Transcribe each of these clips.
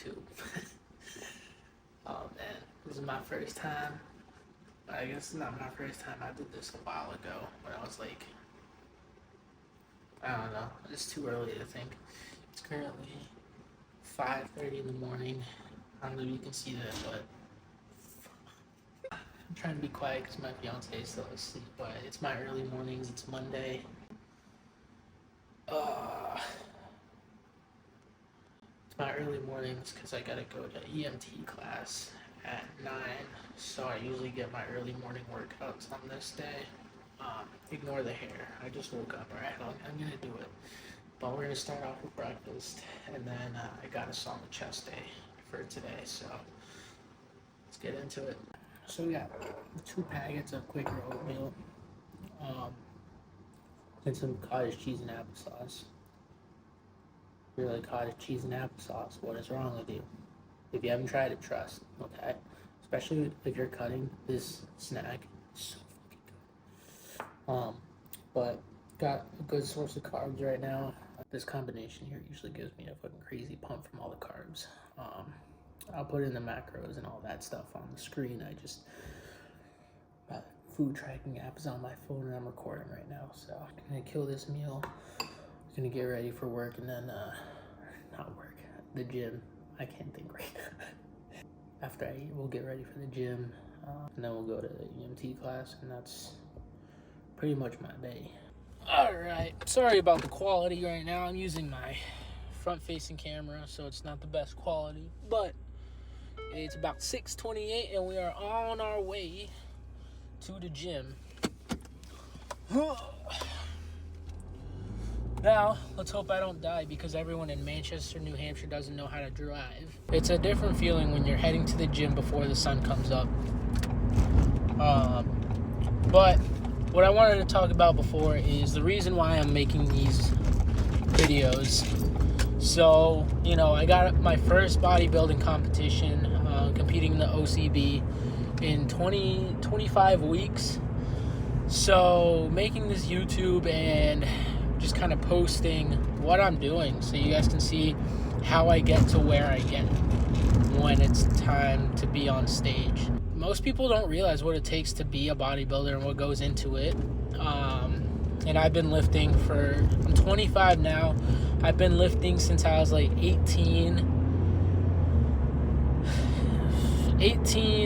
YouTube. Oh man, this is my first time. I guess it's not my first time. I did this a while ago when I was like, I don't know, it's too early to think. It's currently 5:30 in the morning. I don't know if you can see that, but I'm trying to be quiet because my fiance is still asleep. But it's my early mornings. It's Monday. It's my early mornings because I gotta go to EMT class at 9. So I usually get my early morning workouts on this day. Ignore the hair. I just woke up. Alright, I'm gonna do it. But we're gonna start off with breakfast, and then I got us on the chest day for today. So let's get into it. So we got 2 packets of Quaker oatmeal, and some cottage cheese and applesauce. If you like cottage cheese and applesauce, what is wrong with you? If you haven't tried it, trust, okay? Especially if you're cutting this snack, it's so fucking good. But got a good source of carbs right now. This combination here usually gives me a fucking crazy pump from all the carbs. I'll put in the macros and all that stuff on the screen. My food tracking app is on my phone and I'm recording right now. So I'm gonna kill this meal. I'm gonna get ready for work and then, not work, the gym. I can't think right now. After I eat, we'll get ready for the gym, and then we'll go to the EMT class, and that's pretty much my day. Alright, sorry about the quality right now. I'm using my front-facing camera, so it's not the best quality, but it's about 6:28, and we are on our way to the gym. Now, let's hope I don't die because everyone in Manchester, New Hampshire doesn't know how to drive. It's a different feeling when you're heading to the gym before the sun comes up. But what I wanted to talk about before is the reason why I'm making these videos. So, I got my first bodybuilding competition, competing in the OCB in 25 weeks. So, making this YouTube and just kind of posting what I'm doing so you guys can see how I get to where I get when it's time to be on stage. Most people don't realize what it takes to be a bodybuilder and what goes into it. And I've been lifting I'm 25 now. I've been lifting since I was like 18.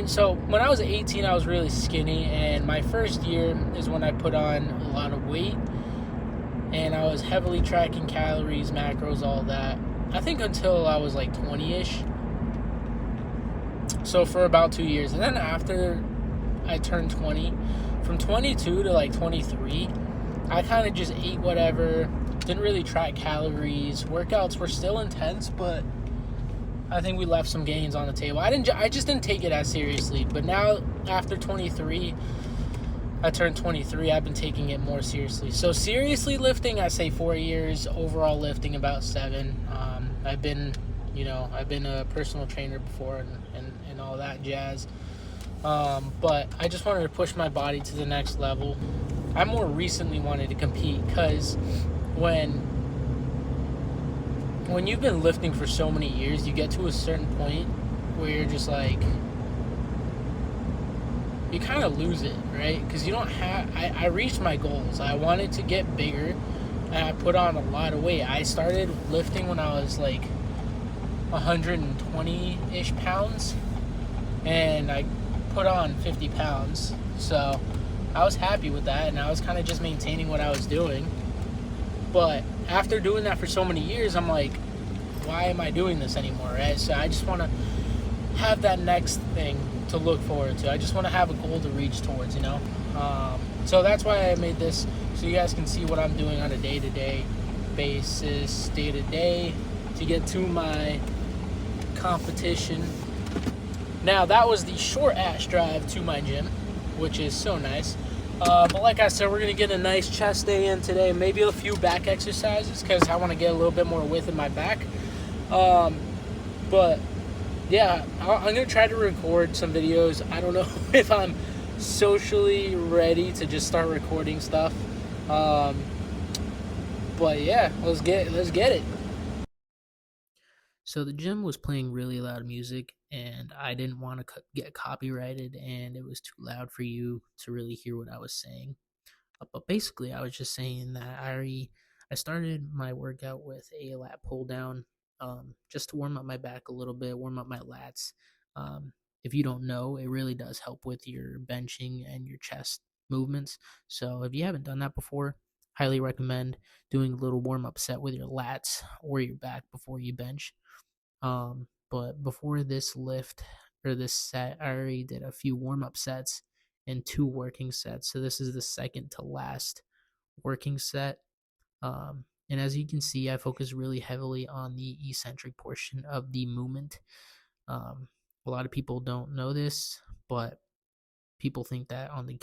So when I was 18, I was really skinny, and my first year is when I put on a lot of weight. And I was heavily tracking calories, macros, all that. I think until I was like 20-ish. So for about 2 years. And then after I turned 20, from 22 to like 23, I kind of just ate whatever. Didn't really track calories. Workouts were still intense, but I think we left some gains on the table. I just didn't take it as seriously. But now, after 23... I turned 23, I've been taking it more seriously. So seriously lifting, I say 4 years. Overall lifting, about 7. I've been a personal trainer before and all that jazz. But I just wanted to push my body to the next level. I more recently wanted to compete because when you've been lifting for so many years, you get to a certain point where you're just like, you kind of lose it, right? Because you don't have... I reached my goals. I wanted to get bigger, and I put on a lot of weight. I started lifting when I was like 120-ish pounds, and I put on 50 pounds. So I was happy with that, and I was kind of just maintaining what I was doing. But after doing that for so many years, I'm like, why am I doing this anymore, right? So I just want to have that next thing to look forward to. I just want to have a goal to reach towards, so that's why I made this, so you guys can see what I'm doing on a day-to-day basis, day-to-day, to get to my competition. Now, that was the short-ass drive to my gym, which is so nice. But like I said, we're going to get a nice chest day in today, maybe a few back exercises, because I want to get a little bit more width in my back. But yeah, I'm going to try to record some videos. I don't know if I'm socially ready to just start recording stuff. But yeah, let's get it. So the gym was playing really loud music, and I didn't want to get copyrighted, and it was too loud for you to really hear what I was saying. But basically, I was just saying that I started my workout with a lat pull down, just to warm up my back a little bit, warm up my lats. Um, if you don't know, it really does help with your benching and your chest movements. So if you haven't done that before, highly recommend doing a little warm up set with your lats or your back before you bench. But before this lift or this set, I already did a few warm up sets and 2 working sets. So this is the second to last working set. And as you can see, I focus really heavily on the eccentric portion of the movement. A lot of people don't know this, but people think that on the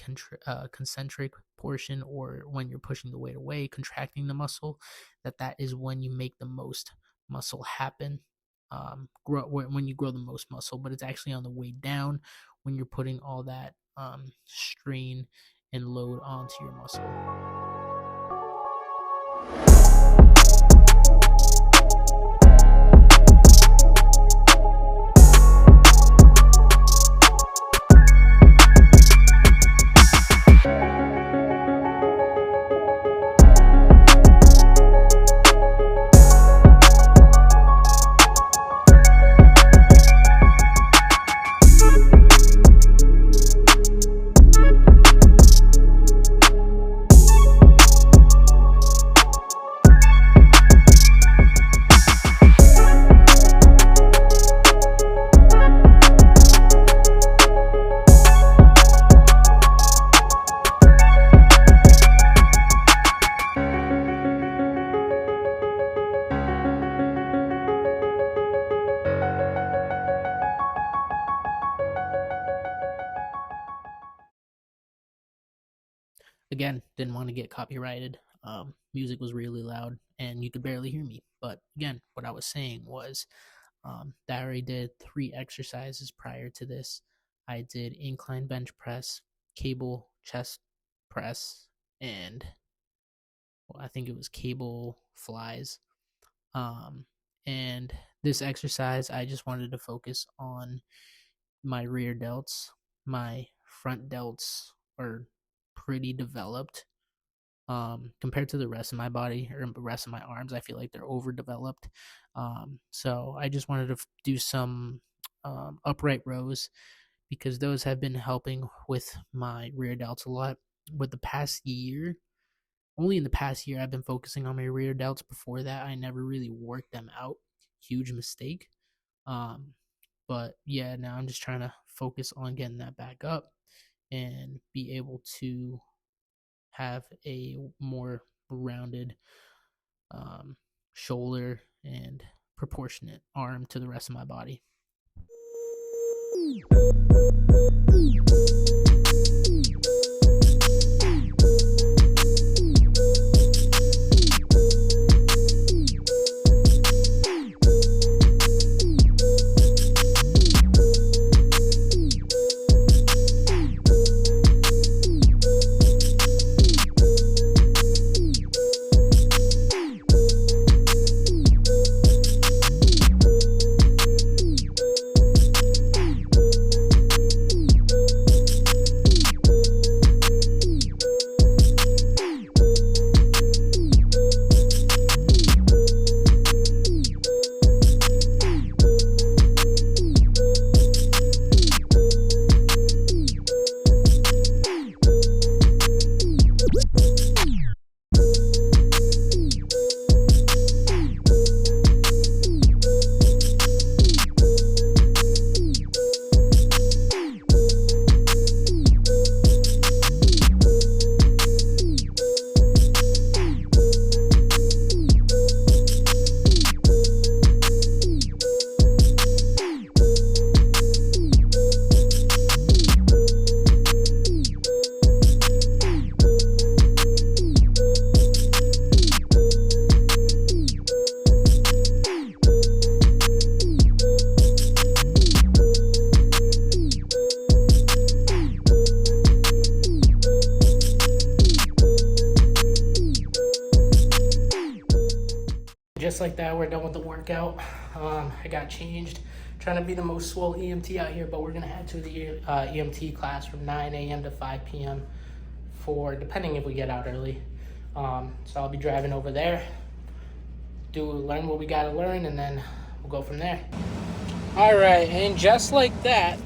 concentric portion, or when you're pushing the weight away, contracting the muscle, that is when you make the most muscle happen. When you grow the most muscle, but it's actually on the way down when you're putting all that strain and load onto your muscle. Again, didn't want to get copyrighted. Music was really loud and you could barely hear me. But again, what I was saying was that I already did 3 exercises prior to this. I did incline bench press, cable chest press, and I think it was cable flies. And this exercise, I just wanted to focus on my rear delts. My front delts are pretty developed compared to the rest of my body or the rest of my arms. I feel like they're overdeveloped. So I just wanted to do some upright rows, because those have been helping with my rear delts a lot. With the past year, only in the past year, I've been focusing on my rear delts. Before that, I never really worked them out. Huge mistake. But yeah, now I'm just trying to focus on getting that back up and be able to have a more rounded shoulder and proportionate arm to the rest of my body. Just like that, we're done with the workout. I got changed. Trying to be the most swole EMT out here, but we're gonna head to the EMT class from 9 a.m. to 5 p.m. for, depending if we get out early. So I'll be driving over there, learn what we gotta learn, and then we'll go from there. All right, and just like that,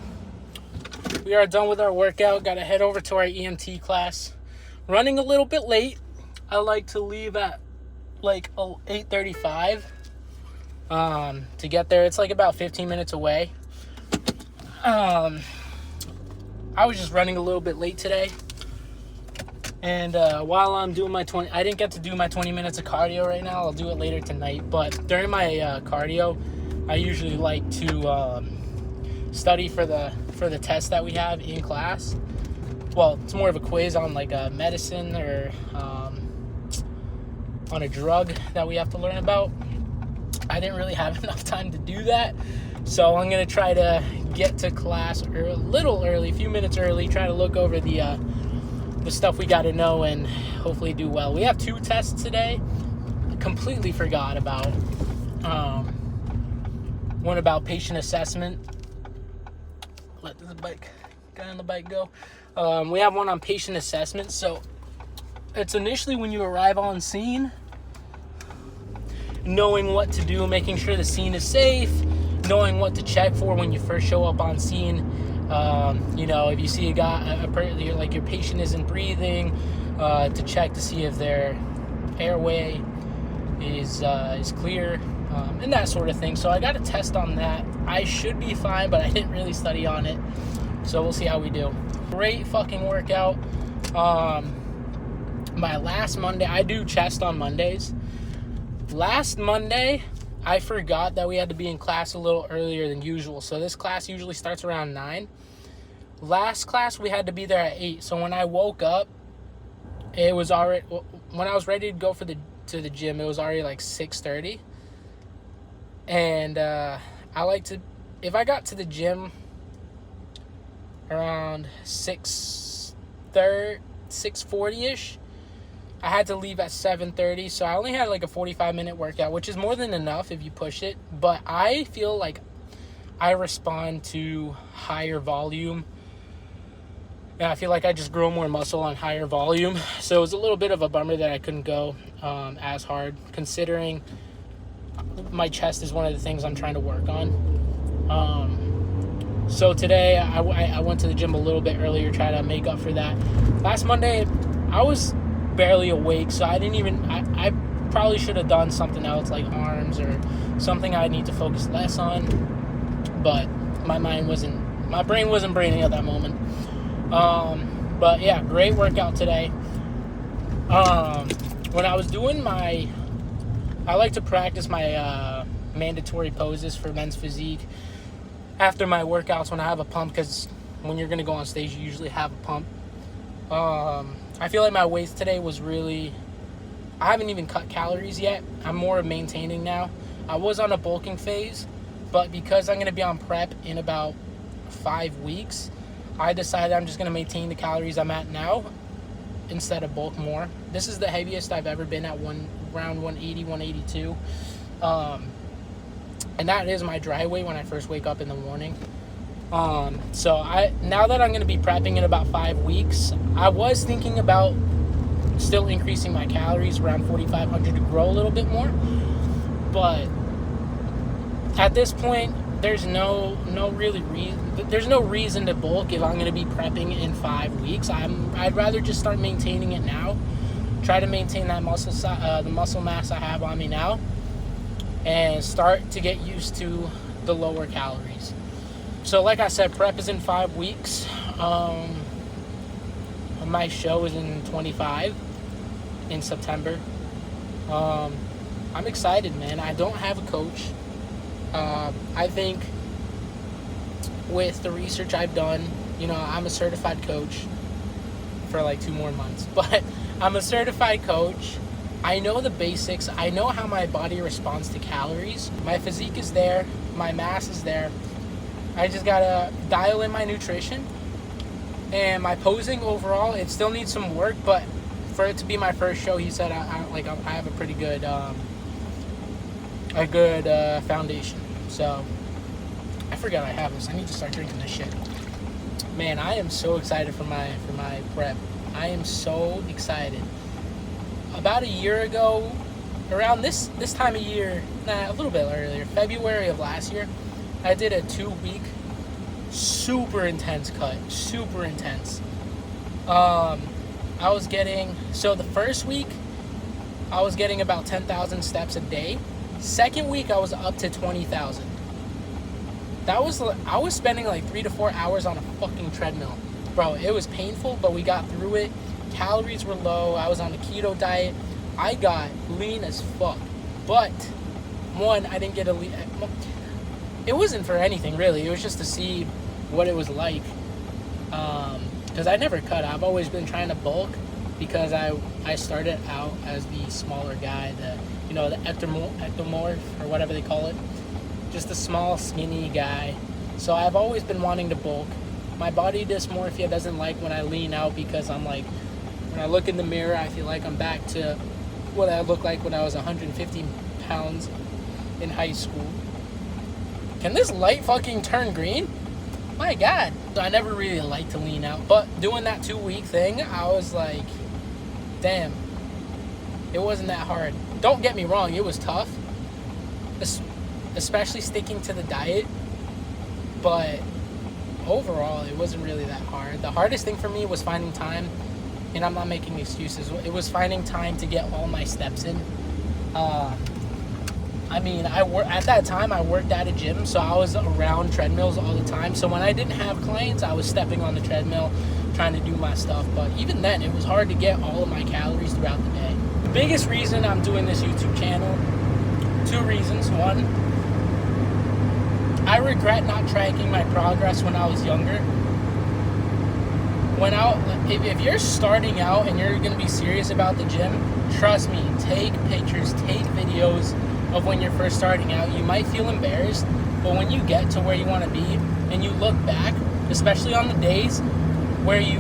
we are done with our workout. Gotta head over to our EMT class. Running a little bit late. I like to leave at like 8:35 to get there. It's like about 15 minutes away. I was just running a little bit late today. And while I'm doing my I didn't get to do my 20 minutes of cardio right now. I'll do it later tonight. But during my cardio, I usually like to study for the test that we have in class. Well, it's more of a quiz on like a medicine or on a drug that we have to learn about. I didn't really have enough time to do that, so I'm gonna try to get to class a little early, a few minutes early, try to look over the stuff we got to know and hopefully do well. We have 2 tests today. I completely forgot about one about patient assessment. Let the guy on the bike go. We have one on patient assessment. So it's initially when you arrive on scene, knowing what to do, making sure the scene is safe, knowing what to check for when you first show up on scene. If you see a guy, like your patient isn't breathing, to check to see if their airway is clear, and that sort of thing. So I got a test on that. I should be fine, but I didn't really study on it. So we'll see how we do. Great fucking workout. My last Monday, I do chest on Mondays. Last Monday, I forgot that we had to be in class a little earlier than usual. So this class usually starts around 9. Last class, we had to be there at 8. So when I woke up, it was already, when I was ready to go to the gym, it was already like 6:30. And I like to, if I got to the gym around 6:40-ish, I had to leave at 7:30, so I only had like a 45-minute workout, which is more than enough if you push it. But I feel like I respond to higher volume, and I feel like I just grow more muscle on higher volume. So it was a little bit of a bummer that I couldn't go as hard, considering my chest is one of the things I'm trying to work on. So today I went to the gym a little bit earlier, try to make up for that. Last Monday, I was barely awake, so I probably should have done something else like arms or something I need to focus less on, but my brain wasn't braining at that moment. But yeah, great workout today. When I was doing I like to practice my mandatory poses for men's physique after my workouts when I have a pump, because when you're going to go on stage, you usually have a pump. I feel like my weight today was really, I haven't even cut calories yet. I'm more of maintaining now. I was on a bulking phase, but because I'm going to be on prep in about 5 weeks, I decided I'm just going to maintain the calories I'm at now instead of bulk more. This is the heaviest I've ever been at, around 180, 182. And that is my dry weight when I first wake up in the morning. So now that I'm going to be prepping in about 5 weeks, I was thinking about still increasing my calories around 4,500 to grow a little bit more. But at this point, there's no reason to bulk if I'm going to be prepping in 5 weeks. I'd rather just start maintaining it now. Try to maintain that the muscle mass I have on me now, and start to get used to the lower calories. So like I said, prep is in 5 weeks. My show is in 25 in September. I'm excited, man. I don't have a coach. I think with the research I've done, I'm a certified coach for like 2 more months, but I'm a certified coach. I know the basics. I know how my body responds to calories. My physique is there. My mass is there. I just gotta dial in my nutrition and my posing overall. It still needs some work, but for it to be my first show, he said I have a pretty good a good foundation. So I forgot I have this. I need to start drinking this shit. Man, I am so excited for my prep. I am so excited. About a year ago, around this time of year, a little bit earlier, February of last year, I did a 2-week super intense cut. Super intense. I was getting, so the first week, I was getting about 10,000 steps a day. Second week, I was up to 20,000. I was spending like 3 to 4 hours on a fucking treadmill. Bro, it was painful, but we got through it. Calories were low. I was on a keto diet. I got lean as fuck. But, one, I didn't get a lean. It wasn't for anything, really. It was just to see what it was like. Because I never cut. I've always been trying to bulk because I started out as the smaller guy, the ectomorph, or whatever they call it. Just a small, skinny guy. So I've always been wanting to bulk. My body dysmorphia doesn't like when I lean out because I'm like, when I look in the mirror, I feel like I'm back to what I looked like when I was 150 pounds in high school. Can this light fucking turn green? My God. So I never really liked to lean out. But doing that 2-week thing, I was like, damn. It wasn't that hard. Don't get me wrong, it was tough. Especially sticking to the diet. But overall, it wasn't really that hard. The hardest thing for me was finding time, and I'm not making excuses. It was finding time to get all my steps in. At that time, I worked at a gym, so I was around treadmills all the time. So when I didn't have clients, I was stepping on the treadmill, trying to do my stuff. But even then, it was hard to get all of my calories throughout the day. The biggest reason I'm doing this YouTube channel, 2 reasons. One, I regret not tracking my progress when I was younger. If you're starting out and you're going to be serious about the gym, trust me, take pictures, take videos of when you're first starting out. You might feel embarrassed, but when you get to where you want to be and you look back, especially on the days where you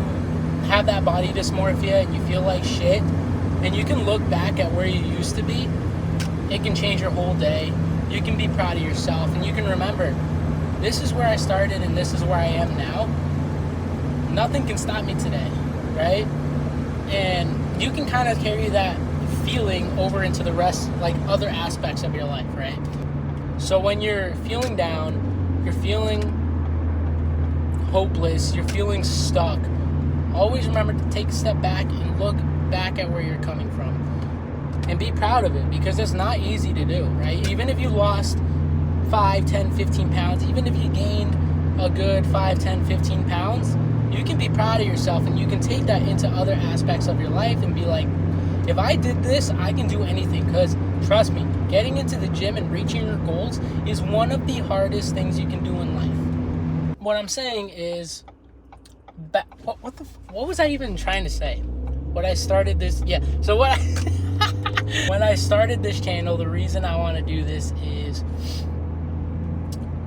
have that body dysmorphia and you feel like shit, and you can look back at where you used to be, it can change your whole day. You can be proud of yourself, and you can remember, this is where I started and this is where I am now. Nothing can stop me today, right? And you can kind of carry that feeling over into the rest, like other aspects of your life, right? So when you're feeling down, you're feeling hopeless, you're feeling stuck, always remember to take a step back and look back at where you're coming from and be proud of it, because it's not easy to do, right? Even if you lost 5, 10, 15 pounds, even if you gained a good 5, 10, 15 pounds, you can be proud of yourself, and you can take that into other aspects of your life and be like, if I did this, I can do anything. Because trust me, getting into the gym and reaching your goals is one of the hardest things you can do in life. What I'm saying is, what was I even trying to say? When I started this when I started this channel, the reason I want to do this is,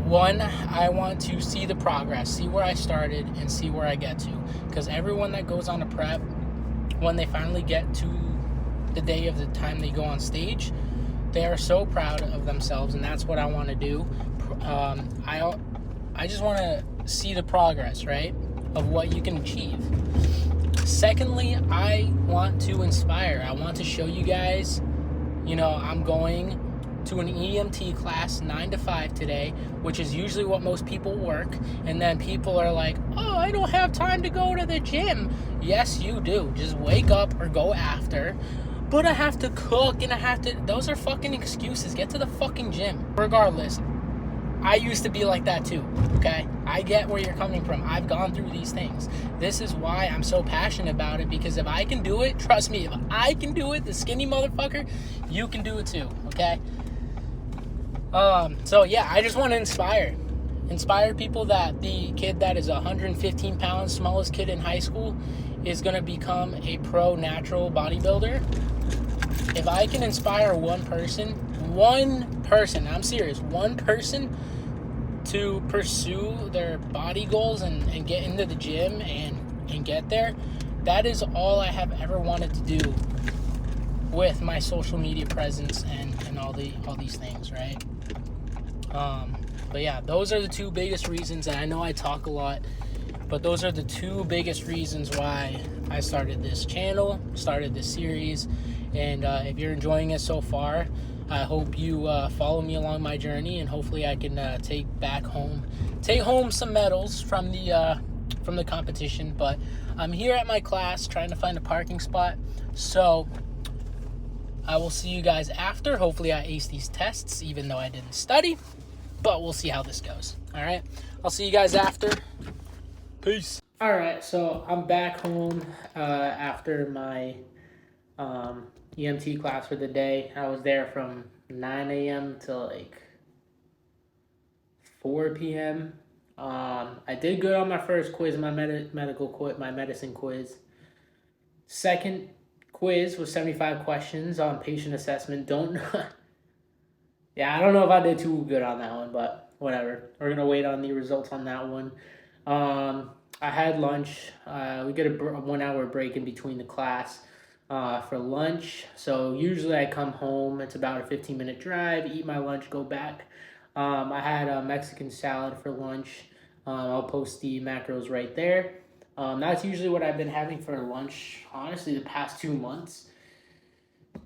one, I want to see the progress, see where I started and see where I get to. Because everyone that goes on a prep, when they finally get to the day of the time they go on stage, they are so proud of themselves, and that's what I want to do. I just want to see the progress, right, of what you can achieve. Secondly, I want to inspire. I want to show you guys, I'm going to an EMT class 9 to 5 today, which is usually what most people work. And then people are like, oh, I don't have time to go to the gym. Yes, you do. Just wake up or go after. But I have to cook and those are fucking excuses. Get to the fucking gym. Regardless, I used to be like that too, okay? I get where you're coming from. I've gone through these things. This is why I'm so passionate about it, because if I can do it, trust me, if I can do it, the skinny motherfucker, you can do it too, okay? So yeah, I just want to inspire people that the kid that is 115 pounds, smallest kid in high school, is going to become a pro natural bodybuilder. If I can inspire one person, I'm serious, one person to pursue their body goals and get into the gym and get there, that is all I have ever wanted to do with my social media presence and all these things, right? But yeah, those are the two biggest reasons, and I know I talk a lot, but those are the two biggest reasons why I started this channel, started this series. And if you're enjoying it so far, I hope you follow me along my journey, and hopefully I can take home some medals from the competition. But I'm here at my class trying to find a parking spot, so I will see you guys after. Hopefully I ace these tests, even though I didn't study, but we'll see how this goes. All right, I'll see you guys after. Peace. All right, so I'm back home after my EMT class for the day. I was there from 9 a.m. to like 4 p.m. I did good on my first quiz, my medicine quiz. Second quiz was 75 questions on patient assessment. Yeah, I don't know if I did too good on that one, but whatever. We're gonna wait on the results on that one. I had lunch. We get a 1 hour break in between the class for lunch. So usually I come home. It's about a 15-minute drive. Eat my lunch, go back. I had a Mexican salad for lunch. I'll post the macros right there. That's usually what I've been having for lunch. Honestly, the past 2 months,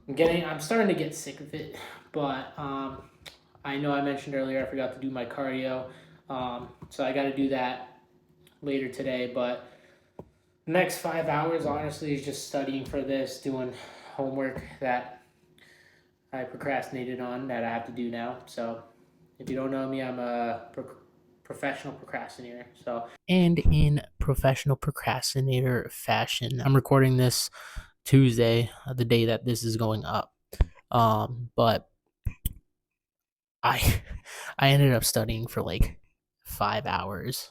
I'm starting to get sick of it, but I know I mentioned earlier I forgot to do my cardio, so I got to do that later today. But next 5 hours, honestly, is just studying for this, doing homework that I procrastinated on that I have to do now. So if you don't know me, I'm a professional procrastinator. And in professional procrastinator fashion, I'm recording this Tuesday, the day that this is going up. But I I ended up studying for like 5 hours.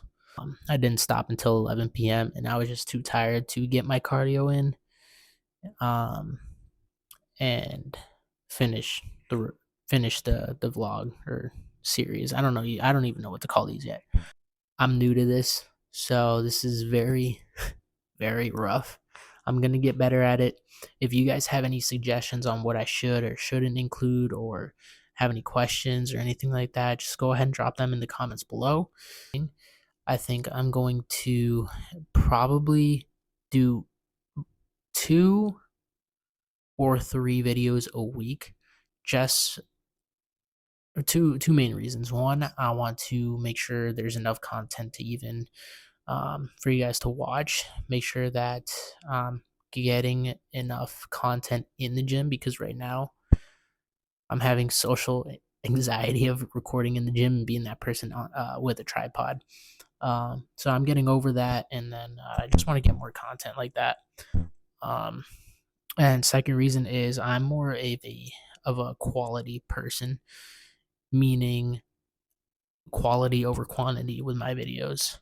I didn't stop until 11 p.m. and I was just too tired to get my cardio in and finish the the vlog or series. I don't know. I don't even know what to call these yet. I'm new to this, so this is very very rough. I'm going to get better at it. If you guys have any suggestions on what I should or shouldn't include, or have any questions or anything like that, just go ahead and drop them in the comments below. I think I'm going to probably do 2 or 3 videos a week, just two main reasons. One, I want to make sure there's enough content to even for you guys to watch. Make sure that getting enough content in the gym, because right now I'm having social anxiety of recording in the gym and being that person with a tripod. So I'm getting over that, and then I just want to get more content like that. And second reason is I'm more of a quality person, meaning quality over quantity with my videos.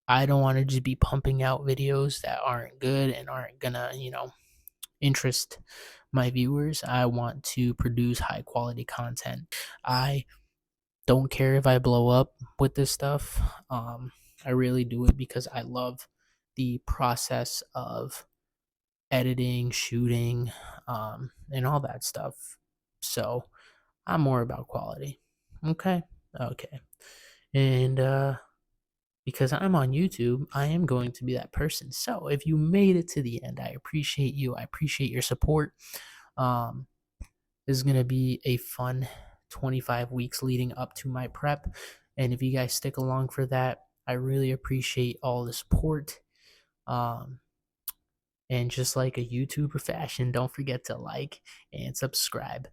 I don't want to just be pumping out videos that aren't good and aren't gonna, interest my viewers. I want to produce high quality content. I don't care if I blow up with this stuff. I really do it because I love the process of editing, shooting, and all that stuff. So I'm more about quality. Okay. Okay. And because I'm on YouTube, I am going to be that person. So if you made it to the end, I appreciate you. I appreciate your support. Um, this is going to be a fun 25 weeks leading up to my prep. And if you guys stick along for that, I really appreciate all the support. And just like a YouTuber fashion, don't forget to like and subscribe.